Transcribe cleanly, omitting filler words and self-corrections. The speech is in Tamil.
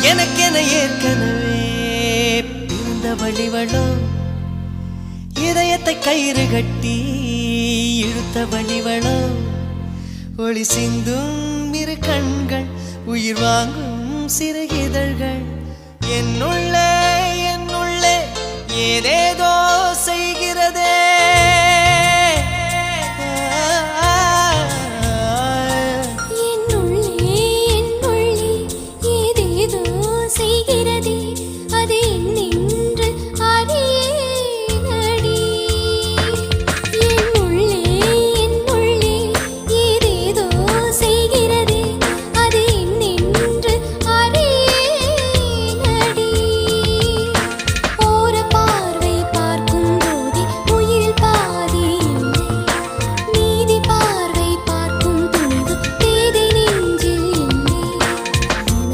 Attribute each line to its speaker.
Speaker 1: எனக்கென ஏற்கனவே பிறந்த வழிவளோ இதயத்தை கயிறு கட்டி இழுத்த வழிவளோ ஒளி சிந்தும் இரு கண்கள் உயிர் வாங்கும் சிறு இதழ்கள் என்னுள்ளே என்னுள்ளே ஏதே